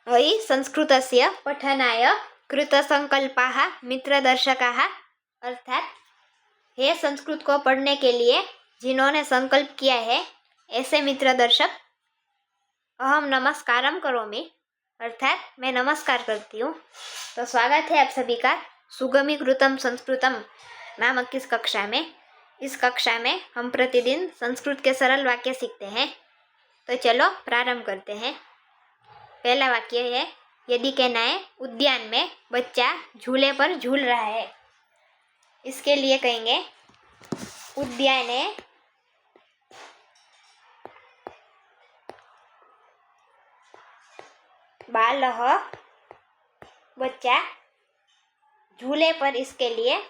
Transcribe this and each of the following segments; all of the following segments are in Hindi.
अयि संस्कृतस्य पठनाय कृतसंकल्पाः मित्रदर्शकाः, अर्थात हे संस्कृत को पढ़ने के लिए जिन्होंने संकल्प किया है ऐसे मित्रदर्शक। अहम नमस्कारम करोमि, अर्थात मैं नमस्कार करती हूँ। तो स्वागत है आप सभी का सुगमीकृतम संस्कृतम नामक इस कक्षा में। इस कक्षा में हम प्रतिदिन संस्कृत के सरल वाक्य सीखते हैं। तो चलो प्रारंभ करते हैं। पहला वाक्य है, यदि कहना है उद्यान में बच्चा झूले पर झूल रहा है। इसके लिए कहेंगे उद्याने बालः, बच्चा झूले पर, इसके लिए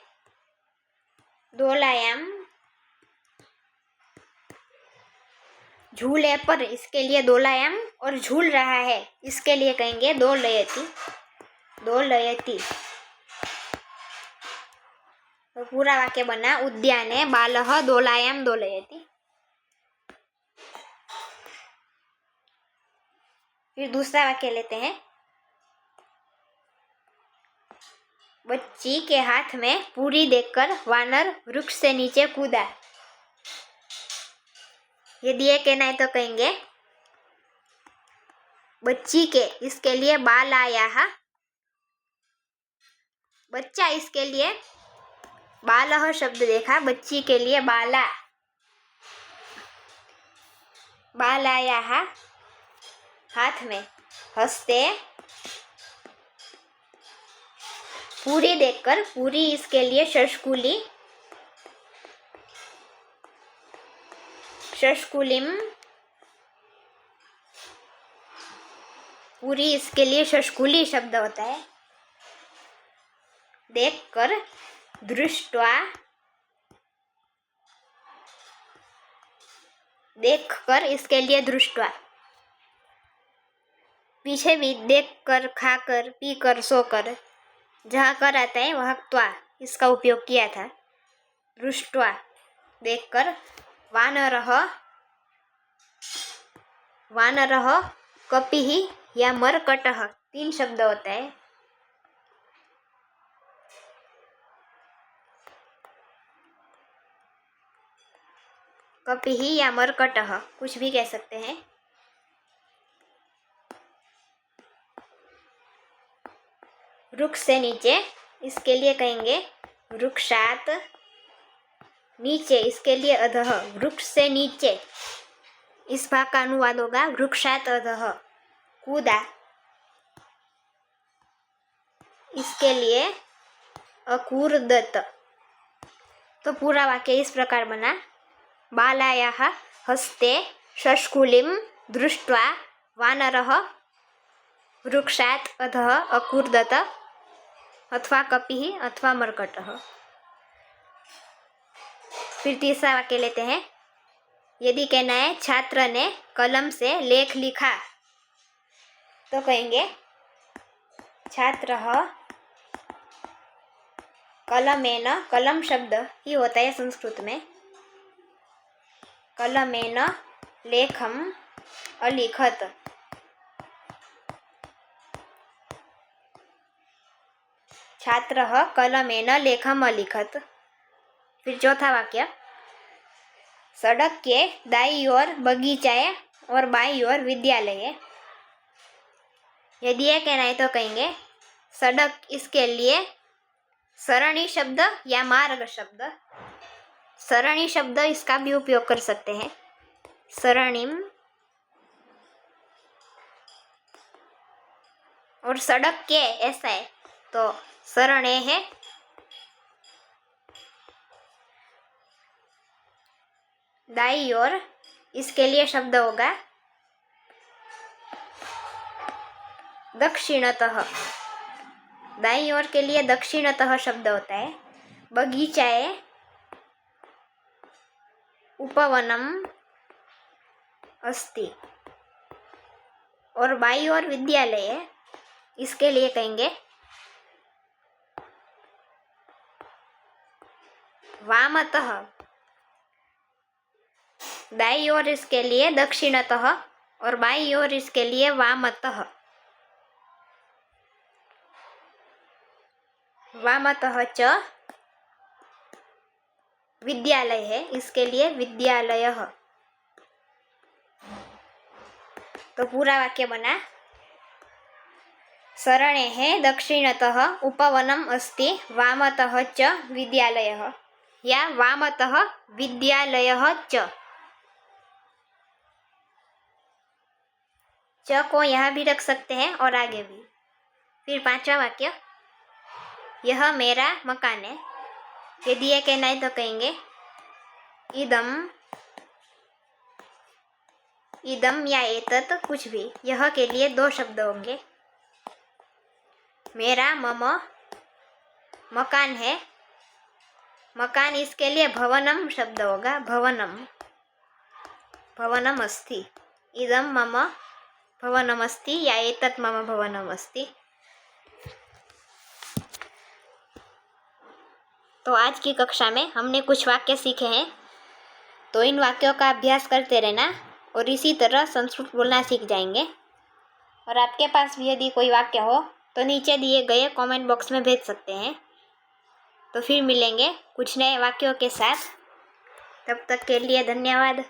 दोलायाम, झूले पर इसके लिए दोलायाम, और झूल रहा है इसके लिए कहेंगे दोलयति, दोलयति। तो पूरा वाक्य बना उद्याने बालः दोलायाम दोलयति। फिर दूसरा वाक्य लेते हैं, बच्ची के हाथ में पूरी देखकर वानर वृक्ष से नीचे कूदा। यदि ये कहना है तो कहेंगे बच्ची के, इसके लिए बालायाः, बच्चा इसके लिए बालः शब्द देखा, बच्ची के लिए बाला, बालायाः हाथ में, हस्ते पूरी देखकर, पूरी इसके लिए षष्कुली, षष्कुलिम, पूरी इसके लिए षष्कुली शब्द होता है। देखकर, दृष्ट्वा, देखकर इसके लिए दृष्ट्वा, पीछे भी देखकर, खाकर, पीकर, सोकर, जहाँ कर आता है वहाँ त्वा इसका उपयोग किया था। दृष्ट्वा देखकर, वानरः, वानरः, कपिः या मर्कटः, 3 शब्द होता है। कपिः या मर्कटः कुछ भी कह सकते हैं। वृक्ष से नीचे, इसके लिए कहेंगे वृक्षात, नीचे इसके लिए अधः, वृक्ष से नीचे, इस भाग का अनुवाद होगा वृक्षात अधः, कूदा, इसके लिए अकूर्दत। तो पूरा वाक्य इस प्रकार बना, बालायाः हस्ते षष्कुलिं दृष्ट्वा वानरः वृक्षात् अधः अकूर्दत, अथवा कपिः अथवा मर्कटः। फिर तीसरा वाक्य लेते हैं, यदि कहना है छात्र ने कलम से लेख लिखा, तो कहेंगे छात्रः कलमेन, कलम शब्द ही होता है संस्कृत में, कलमेन लेखम अलिखत। छात्रः कलमेन लेखम अलिखत। फिर चौथा वाक्य, सड़क के दाईं ओर बगीचा है और बाईं ओर विद्यालय है। यदि यह कहना है तो कहेंगे सड़क, इसके लिए सरणी शब्द या मार्ग शब्द, सरणी शब्द इसका भी उपयोग कर सकते हैं, सरणिम, और सड़क के ऐसा है तो सरणे है। दाईं ओर, इसके लिए शब्द होगा दक्षिणतः, दाईं ओर के लिए दक्षिणतः शब्द होता है। बगीचाए उपवनम अस्ति, और बाईं ओर विद्यालय है, इसके लिए कहेंगे वामतः, दाईं ओर इसके लिए दक्षिणतः और बाईं ओर इसके लिए वामतः। वामतः च विद्यालय है, इसके लिए विद्यालयः। तो पूरा वाक्य बना, सरणेः दक्षिणतः उपवनम् अस्ति, वामतः च विद्यालयः, या वामतः विद्यालयः च को यहाँ भी रख सकते हैं और आगे भी। फिर पांचवा वाक्य, यह मेरा मकान है। यदि ये कहना है तो कहेंगे इदम, इदम या एतत्, कुछ भी। यह के लिए दो शब्द होंगे। मेरा मम मकान है, मकान, इसके लिए भवनम शब्द होगा, भवनम, भवनम अस्ति। इदम मम भवनम अस्ति या एतत् मम भवनम अस्ति। तो आज की कक्षा में हमने कुछ वाक्य सीखे हैं, तो इन वाक्यों का अभ्यास करते रहना और इसी तरह संस्कृत बोलना सीख जाएंगे। और आपके पास भी यदि कोई वाक्य हो तो नीचे दिए गए कमेंट बॉक्स में भेज सकते हैं। तो फिर मिलेंगे कुछ नए वाक्यों के साथ। तब तक के लिए धन्यवाद।